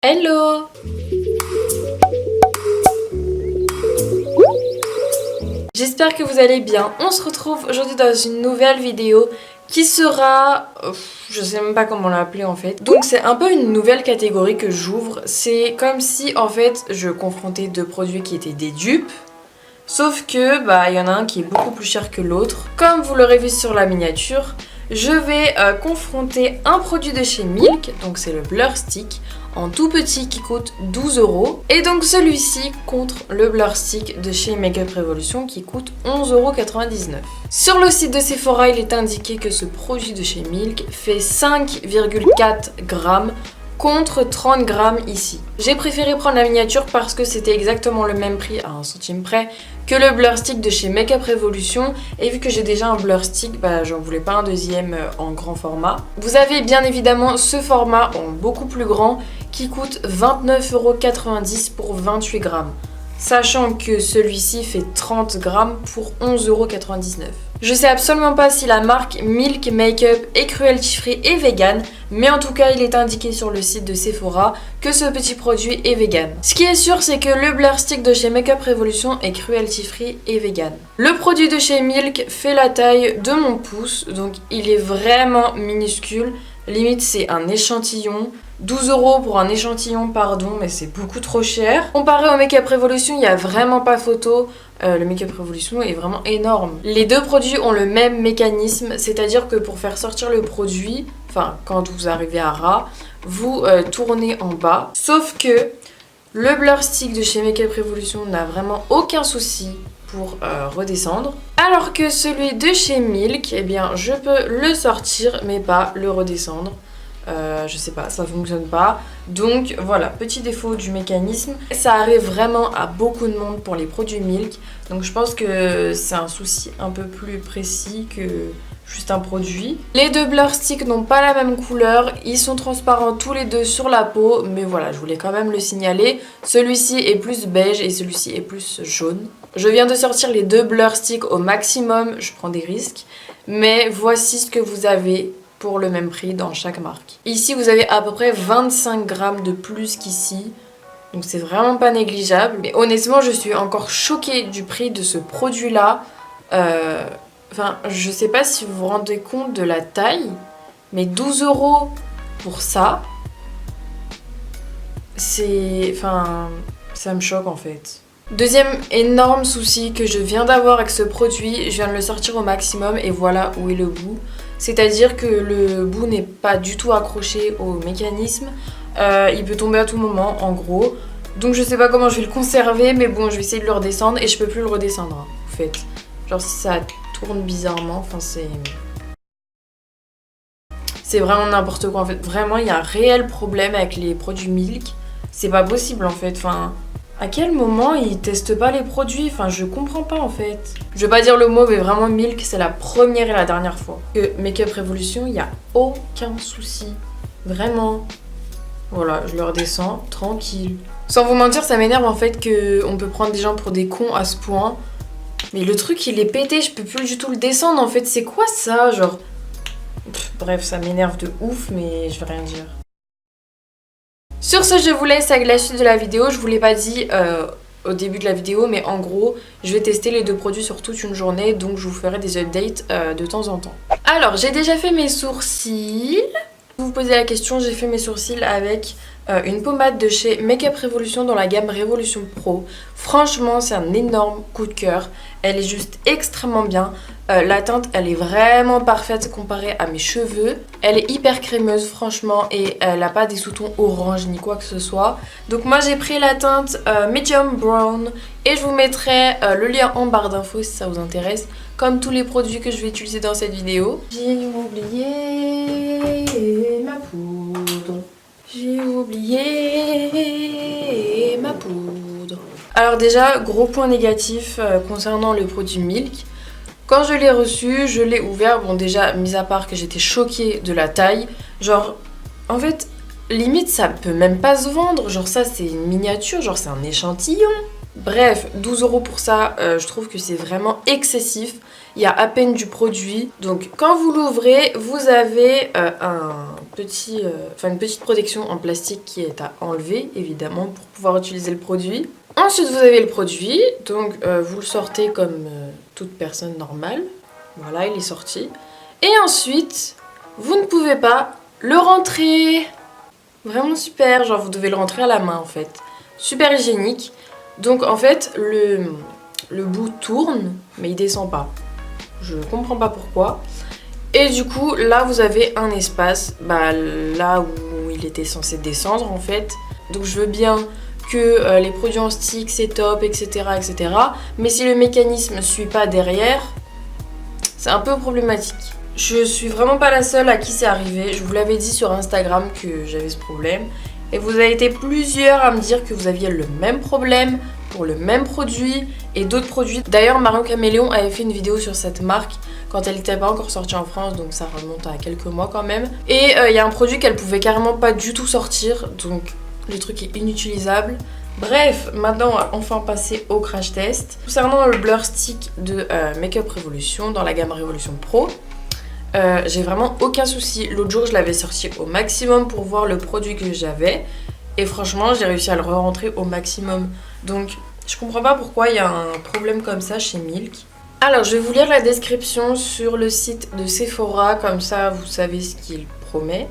Hello! J'espère que vous allez bien. On se retrouve aujourd'hui dans une nouvelle vidéo qui sera... je sais même pas comment l'appeler en fait. Donc c'est un peu une nouvelle catégorie que j'ouvre. C'est comme si en fait je confrontais deux produits qui étaient des dupes. Sauf que il y en a un qui est beaucoup plus cher que l'autre. Comme vous l'aurez vu sur la miniature, je vais confronter un produit de chez Milk, donc c'est le Blur Stick, en tout petit qui coûte 12 €. Et donc celui-ci contre le Blur Stick de chez Makeup Revolution qui coûte 11,99 €. Sur le site de Sephora, il est indiqué que ce produit de chez Milk fait 5,4 grammes contre 30 grammes ici. J'ai préféré prendre la miniature parce que c'était exactement le même prix à 1 centime près que le Blur Stick de chez Makeup Revolution. Et vu que j'ai déjà un Blur Stick, j'en voulais pas un deuxième en grand format. Vous avez bien évidemment ce format en beaucoup plus grand qui coûte 29,90 € pour 28 grammes. Sachant que celui-ci fait 30 grammes pour 11,99 €. Je sais absolument pas si la marque Milk Makeup est cruelty free et vegan, mais en tout cas il est indiqué sur le site de Sephora que ce petit produit est vegan. Ce qui est sûr, c'est que le Blur Stick de chez Makeup Revolution est cruelty free et vegan. Le produit de chez Milk fait la taille de mon pouce, donc il est vraiment minuscule. Limite c'est un échantillon. 12 € pour un échantillon, pardon, mais c'est beaucoup trop cher. Comparé au Makeup Revolution, il n'y a vraiment pas photo. Le Makeup Revolution est vraiment énorme. Les deux produits ont le même mécanisme, c'est-à-dire que pour faire sortir le produit, quand vous arrivez à ras, vous tournez en bas. Sauf que le Blur Stick de chez Makeup Revolution n'a vraiment aucun souci pour redescendre. Alors que celui de chez Milk, eh bien, je peux le sortir, mais pas le redescendre. Je sais pas, ça fonctionne pas. Donc voilà, petit défaut du mécanisme. Ça arrive vraiment à beaucoup de monde pour les produits Milk. Donc je pense que c'est un souci un peu plus précis que juste un produit. Les deux Blur Stick n'ont pas la même couleur. Ils sont transparents tous les deux sur la peau. Mais voilà, je voulais quand même le signaler. Celui-ci est plus beige et celui-ci est plus jaune. Je viens de sortir les deux Blur Stick au maximum. Je prends des risques. Mais voici ce que vous avez pour le même prix dans chaque marque. Ici, vous avez à peu près 25 grammes de plus qu'ici. Donc c'est vraiment pas négligeable. Mais honnêtement, je suis encore choquée du prix de ce produit-là. Je sais pas si vous vous rendez compte de la taille, mais 12 € pour ça, ça me choque en fait. Deuxième énorme souci que je viens d'avoir avec ce produit, je viens de le sortir au maximum et voilà où est le bout. C'est-à-dire que le bout n'est pas du tout accroché au mécanisme. Il peut tomber à tout moment, en gros. Donc je sais pas comment je vais le conserver, mais bon, je vais essayer de le redescendre et je peux plus le redescendre, en fait. Genre si ça tourne bizarrement, c'est vraiment n'importe quoi, en fait. Vraiment, il y a un réel problème avec les produits Milk. C'est pas possible, en fait. À quel moment ils testent pas les produits? Je comprends pas en fait. Je vais pas dire le mot, mais vraiment Milk, c'est la première et la dernière fois. Que Makeup Revolution, il y a aucun souci. Vraiment. Voilà, je le redescends, tranquille. Sans vous mentir, ça m'énerve en fait qu'on peut prendre des gens pour des cons à ce point. Mais le truc, il est pété, je peux plus du tout le descendre en fait. C'est quoi ça, genre... Bref, ça m'énerve de ouf, mais je vais rien dire. Sur ce, je vous laisse avec la suite de la vidéo. Je vous l'ai pas dit au début de la vidéo, mais en gros, je vais tester les deux produits sur toute une journée, donc je vous ferai des updates de temps en temps. Alors, j'ai déjà fait mes sourcils. Vous vous posez la question, j'ai fait mes sourcils avec une pommade de chez Makeup Revolution dans la gamme Revolution Pro. Franchement, c'est un énorme coup de cœur. Elle est juste extrêmement bien. La teinte, elle est vraiment parfaite comparée à mes cheveux. Elle est hyper crémeuse, franchement, et elle n'a pas des sous-tons orange ni quoi que ce soit. Donc moi, j'ai pris la teinte Medium Brown et je vous mettrai le lien en barre d'infos si ça vous intéresse, comme tous les produits que je vais utiliser dans cette vidéo. J'ai oublié ma poudre. J'ai oublié ma poudre. Alors déjà, gros point négatif concernant le produit Milk. Quand je l'ai reçu, je l'ai ouvert. Bon déjà, mis à part que j'étais choquée de la taille. Genre, en fait, limite ça peut même pas se vendre. Genre ça, c'est une miniature, genre c'est un échantillon. Bref, 12 € pour ça, je trouve que c'est vraiment excessif. Il y a à peine du produit. Donc quand vous l'ouvrez, vous avez un une petite protection en plastique qui est à enlever, évidemment, pour pouvoir utiliser le produit. Ensuite, vous avez le produit, donc vous le sortez comme toute personne normale. Voilà, il est sorti. Et ensuite, vous ne pouvez pas le rentrer. Vraiment super, genre vous devez le rentrer à la main en fait. Super hygiénique. Donc en fait, le bout tourne, mais il descend pas. Je comprends pas pourquoi. Et du coup, là vous avez un espace, là où il était censé descendre en fait. Donc je veux bien que les produits en stick c'est top, etc., etc. Mais si le mécanisme ne suit pas derrière, c'est un peu problématique. Je suis vraiment pas la seule à qui c'est arrivé. Je vous l'avais dit sur Instagram que j'avais ce problème. Et vous avez été plusieurs à me dire que vous aviez le même problème pour le même produit et d'autres produits. D'ailleurs, Marion Caméléon avait fait une vidéo sur cette marque quand elle n'était pas encore sortie en France, donc ça remonte à quelques mois quand même. Et il y a un produit qu'elle pouvait carrément pas du tout sortir, donc le truc est inutilisable. Bref, maintenant on va enfin passer au crash test. Concernant le Blur Stick de Makeup Revolution dans la gamme Revolution Pro, j'ai vraiment aucun souci. L'autre jour je l'avais sorti au maximum pour voir le produit que j'avais et franchement j'ai réussi à le re-rentrer au maximum. Donc je comprends pas pourquoi il y a un problème comme ça chez Milk. Alors je vais vous lire la description sur le site de Sephora, comme ça vous savez ce qu'il promet.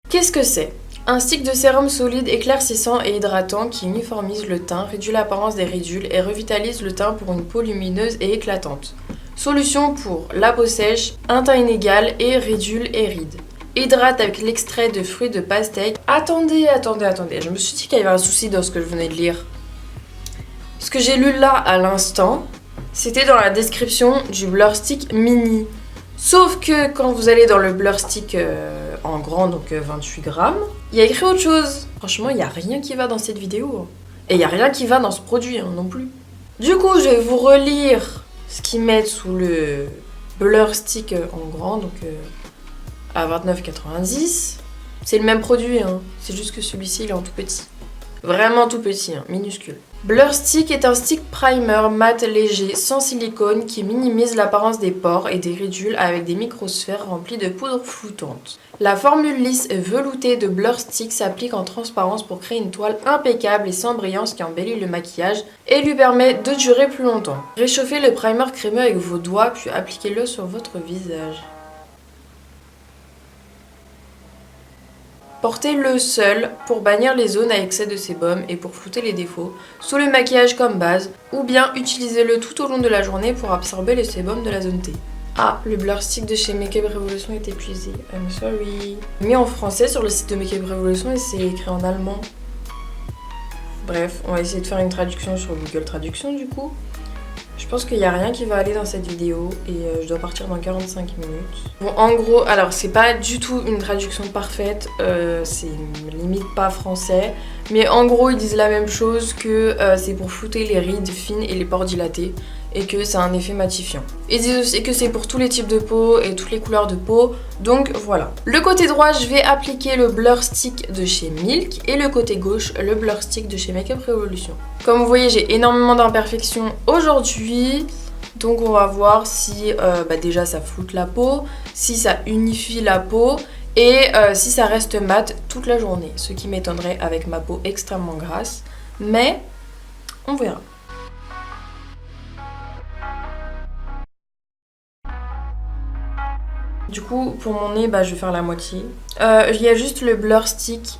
Qu'est-ce que c'est ? Un stick de sérum solide éclaircissant et hydratant qui uniformise le teint, réduit l'apparence des ridules et revitalise le teint pour une peau lumineuse et éclatante. Solution pour la peau sèche, un teint inégal et ridules et rides. Hydrate avec l'extrait de fruits de pastèque. Attendez, je me suis dit qu'il y avait un souci dans ce que je venais de lire. Ce que j'ai lu là à l'instant, c'était dans la description du Blur Stick mini. Sauf que quand vous allez dans le Blur Stick en grand, donc 28 grammes, il y a écrit autre chose. Franchement, il n'y a rien qui va dans cette vidéo. Et il n'y a rien qui va dans ce produit non plus. Du coup, je vais vous relire ce qu'ils mettent sous le Blur Stick en grand, donc à 29,90. C'est le même produit, c'est juste que celui-ci il est en tout petit. Vraiment tout petit, minuscule. Blur Stick est un stick primer mat léger sans silicone qui minimise l'apparence des pores et des ridules avec des microsphères remplies de poudre flottante. La formule lisse et veloutée de Blur Stick s'applique en transparence pour créer une toile impeccable et sans brillance qui embellit le maquillage et lui permet de durer plus longtemps. Réchauffez le primer crémeux avec vos doigts puis appliquez-le sur votre visage. Portez-le seul pour bannir les zones à excès de sébum et pour flouter les défauts, sous le maquillage comme base, ou bien utilisez-le tout au long de la journée pour absorber le sébum de la zone T. Ah, le Blur Stick de chez Makeup Revolution est épuisé. I'm sorry. Mis en français sur le site de Makeup Revolution et c'est écrit en allemand. Bref, on va essayer de faire une traduction sur Google Traduction du coup. Je pense qu'il n'y a rien qui va aller dans cette vidéo et je dois partir dans 45 minutes. Bon, en gros, alors c'est pas du tout une traduction parfaite, c'est limite pas français. Mais en gros, ils disent la même chose que c'est pour flouter les rides fines et les pores dilatés et que c'est un effet matifiant. Ils disent aussi que c'est pour tous les types de peau et toutes les couleurs de peau. Donc voilà. Le côté droit, je vais appliquer le Blur Stick de chez Milk et le côté gauche, le Blur Stick de chez Makeup Revolution. Comme vous voyez, j'ai énormément d'imperfections aujourd'hui. Donc on va voir si déjà ça floute la peau, si ça unifie la peau et si ça reste mat toute la journée. Ce qui m'étonnerait avec ma peau extrêmement grasse. Mais on verra. Du coup, pour mon nez, je vais faire la moitié. Il y a juste le Blur Stick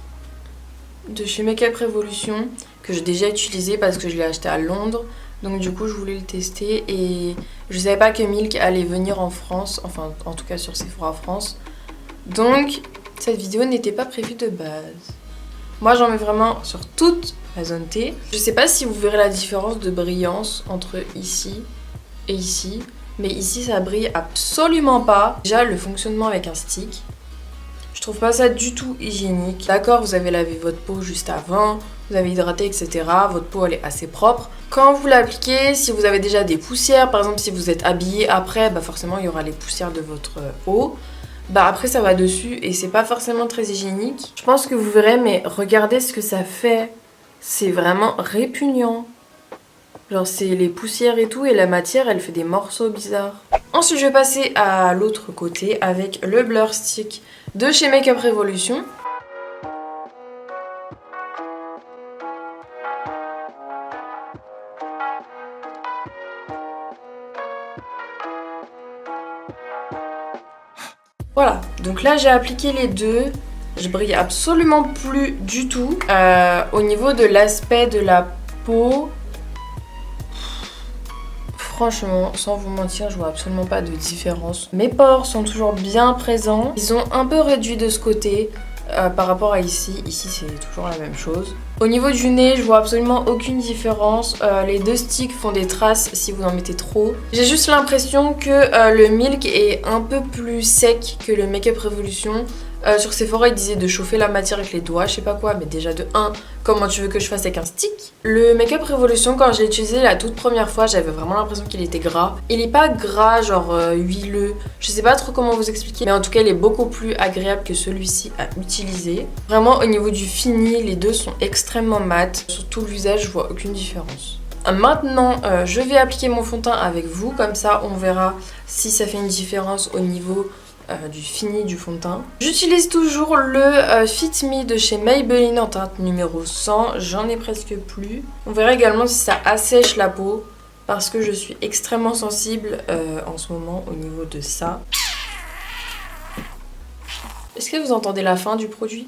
de chez Makeup Revolution que j'ai déjà utilisé parce que je l'ai acheté à Londres. Donc du coup, je voulais le tester et je savais pas que Milk allait venir en France, enfin en tout cas sur Sephora France. Donc cette vidéo n'était pas prévue de base. Moi, j'en mets vraiment sur toute la zone T. Je sais pas si vous verrez la différence de brillance entre ici et ici. Mais ici ça brille absolument pas. Déjà le fonctionnement avec un stick, je trouve pas ça du tout hygiénique. D'accord, vous avez lavé votre peau juste avant, vous avez hydraté, etc. Votre peau elle est assez propre. Quand vous l'appliquez, si vous avez déjà des poussières, par exemple si vous êtes habillé après, forcément il y aura les poussières de votre eau. Après ça va dessus et c'est pas forcément très hygiénique. Je pense que vous verrez, mais regardez ce que ça fait. C'est vraiment répugnant. Genre c'est les poussières et tout et la matière elle fait des morceaux bizarres. Ensuite je vais passer à l'autre côté avec le Blur Stick de chez Makeup Revolution. Voilà, donc là j'ai appliqué les deux. Je brille absolument plus du tout. Au niveau de l'aspect de la peau, franchement, sans vous mentir, je vois absolument pas de différence. Mes pores sont toujours bien présents. Ils ont un peu réduit de ce côté par rapport à ici. Ici, c'est toujours la même chose. Au niveau du nez, je vois absolument aucune différence. Les deux sticks font des traces si vous en mettez trop. J'ai juste l'impression que le Milk est un peu plus sec que le Makeup Revolution. Sur Sephora, ils disaient de chauffer la matière avec les doigts, je sais pas quoi, mais déjà de 1, comment tu veux que je fasse avec un stick? Le Makeup Revolution, quand je l'ai utilisé la toute première fois, j'avais vraiment l'impression qu'il était gras. Il est pas gras, genre huileux, je sais pas trop comment vous expliquer, mais en tout cas, il est beaucoup plus agréable que celui-ci à utiliser. Vraiment, au niveau du fini, les deux sont extrêmement mat. Sur tout le visage, je vois aucune différence. Maintenant, je vais appliquer mon fond de teint avec vous, comme ça, on verra si ça fait une différence au niveau du fini du fond de teint. J'utilise toujours le Fit Me de chez Maybelline en teinte numéro 100. J'en ai presque plus. On verra également si ça assèche la peau parce que je suis extrêmement sensible en ce moment au niveau de ça. Est-ce que vous entendez la fin du produit ?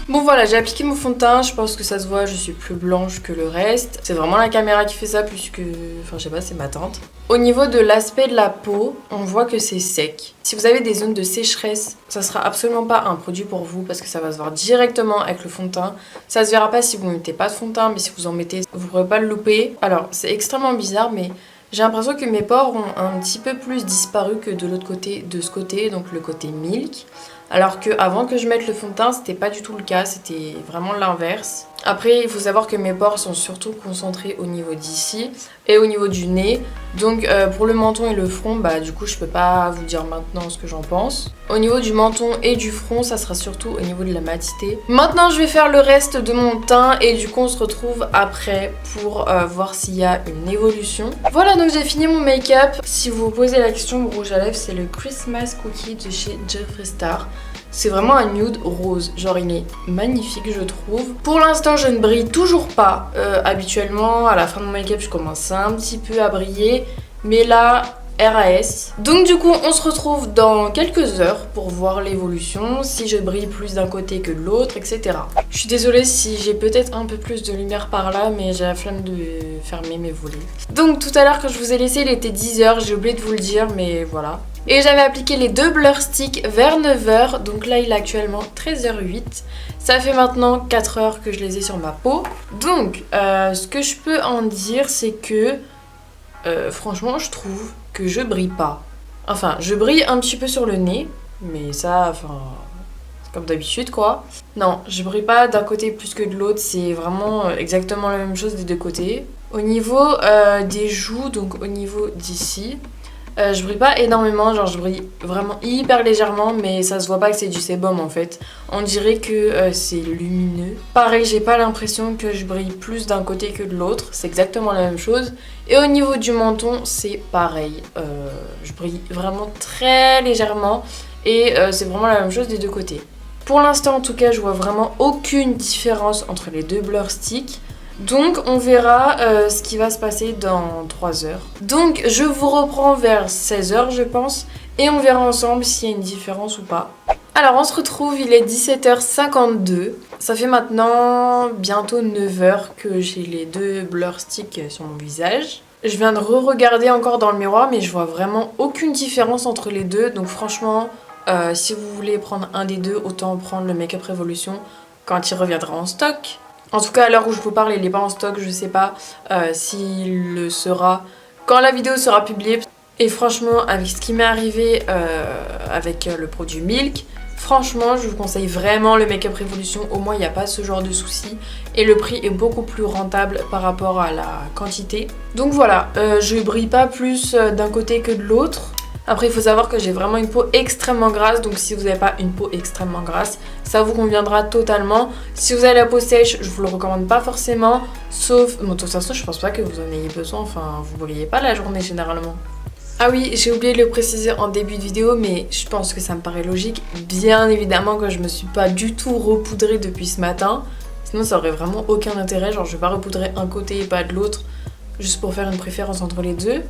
Bon voilà, j'ai appliqué mon fond de teint, je pense que ça se voit, je suis plus blanche que le reste. C'est vraiment la caméra qui fait ça plus que... Enfin je sais pas, c'est ma teinte. Au niveau de l'aspect de la peau, on voit que c'est sec. Si vous avez des zones de sécheresse, ça sera absolument pas un produit pour vous parce que ça va se voir directement avec le fond de teint. Ça se verra pas si vous mettez pas de fond de teint, mais si vous en mettez, vous pourrez pas le louper. Alors c'est extrêmement bizarre, mais j'ai l'impression que mes pores ont un petit peu plus disparu que de l'autre côté, de ce côté, donc le côté milk. Alors qu'avant que je mette le fond de teint, c'était pas du tout le cas, c'était vraiment l'inverse. Après, il faut savoir que mes pores sont surtout concentrés au niveau d'ici et au niveau du nez. Donc pour le menton et le front, bah du coup je peux pas vous dire maintenant ce que j'en pense. Au niveau du menton et du front, ça sera surtout au niveau de la matité. Maintenant je vais faire le reste de mon teint et du coup on se retrouve après pour voir s'il y a une évolution. Voilà, donc j'ai fini mon make-up. Si vous vous posez la question, mon rouge à lèvres c'est le Christmas Cookie de chez Jeffree Star. C'est vraiment un nude rose, genre il est magnifique je trouve. Pour l'instant je ne brille toujours pas. Habituellement à la fin de mon make-up je commence un petit peu à briller. Mais là, RAS. Donc du coup on se retrouve dans quelques heures pour voir l'évolution. Si je brille plus d'un côté que de l'autre, etc. Je suis désolée si j'ai peut-être un peu plus de lumière par là, mais j'ai la flemme de fermer mes volets. Donc tout à l'heure quand je vous ai laissé il était 10h, j'ai oublié de vous le dire mais voilà. Et j'avais appliqué les deux Blur Sticks vers 9h, donc là il est actuellement 13h08. Ça fait maintenant 4h que je les ai sur ma peau. Donc ce que je peux en dire c'est que franchement je trouve que je brille pas. Enfin je brille un petit peu sur le nez, mais ça enfin c'est comme d'habitude quoi. Non, je brille pas d'un côté plus que de l'autre, c'est vraiment exactement la même chose des deux côtés. Au niveau des joues, donc au niveau d'ici, je brille pas énormément, genre je brille vraiment hyper légèrement, mais ça se voit pas que c'est du sébum en fait. On dirait que c'est lumineux. Pareil, j'ai pas l'impression que je brille plus d'un côté que de l'autre, c'est exactement la même chose. Et au niveau du menton, c'est pareil. Je brille vraiment très légèrement et c'est vraiment la même chose des deux côtés. Pour l'instant en tout cas, je vois vraiment aucune différence entre les deux Blur Sticks. Donc on verra ce qui va se passer dans 3 heures. Donc je vous reprends vers 16h je pense et on verra ensemble s'il y a une différence ou pas. Alors on se retrouve, il est 17h52. Ça fait maintenant bientôt 9h que j'ai les deux Blur Sticks sur mon visage. Je viens de re-regarder encore dans le miroir mais je vois vraiment aucune différence entre les deux. Donc franchement, si vous voulez prendre un des deux, autant prendre le Makeup Revolution quand il reviendra en stock. En tout cas, à l'heure où je vous parle, il n'est pas en stock. Je sais pas s'il le sera quand la vidéo sera publiée. Et franchement, avec ce qui m'est arrivé avec le produit Milk, franchement, je vous conseille vraiment le Make Up Revolution. Au moins, il n'y a pas ce genre de soucis. Et le prix est beaucoup plus rentable par rapport à la quantité. Donc voilà, je brille pas plus d'un côté que de l'autre. Après, il faut savoir que j'ai vraiment une peau extrêmement grasse. Donc si vous n'avez pas une peau extrêmement grasse, ça vous conviendra totalement. Si vous avez la peau sèche, je vous le recommande pas forcément. Sauf, bon, de toute façon, je pense pas que vous en ayez besoin. Enfin, vous brillez pas la journée généralement. Ah oui, j'ai oublié de le préciser en début de vidéo, mais je pense que ça me paraît logique. Bien évidemment que je me suis pas du tout repoudrée depuis ce matin. Sinon ça aurait vraiment aucun intérêt, genre je vais pas repoudrer un côté et pas de l'autre, juste pour faire une préférence entre les deux.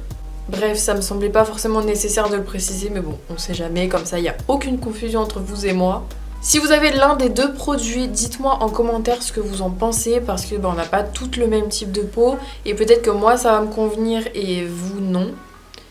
Bref, ça me semblait pas forcément nécessaire de le préciser, mais bon, on sait jamais, comme ça il n'y a aucune confusion entre vous et moi. Si vous avez l'un des deux produits, dites-moi en commentaire ce que vous en pensez, parce que on n'a pas toutes le même type de peau, et peut-être que moi ça va me convenir et vous non.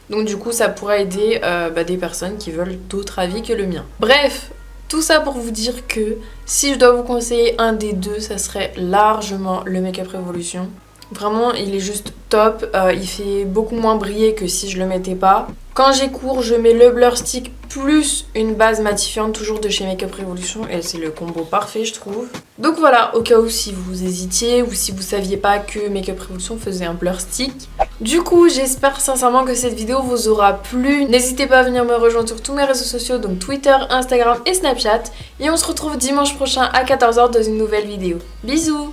Donc du coup ça pourrait aider des personnes qui veulent d'autres avis que le mien. Bref, tout ça pour vous dire que si je dois vous conseiller un des deux, ça serait largement le Make Up Revolution. Vraiment, il est juste top, il fait beaucoup moins briller que si je le mettais pas. Quand j'ai cours, je mets le blur stick plus une base matifiante, toujours de chez Make Up Revolution, et c'est le combo parfait je trouve. Donc voilà, au cas où si vous hésitiez ou si vous saviez pas que Make Up Revolution faisait un blur stick. Du coup, j'espère sincèrement que cette vidéo vous aura plu. N'hésitez pas à venir me rejoindre sur tous mes réseaux sociaux, donc Twitter, Instagram et Snapchat. Et on se retrouve dimanche prochain à 14h dans une nouvelle vidéo. Bisous!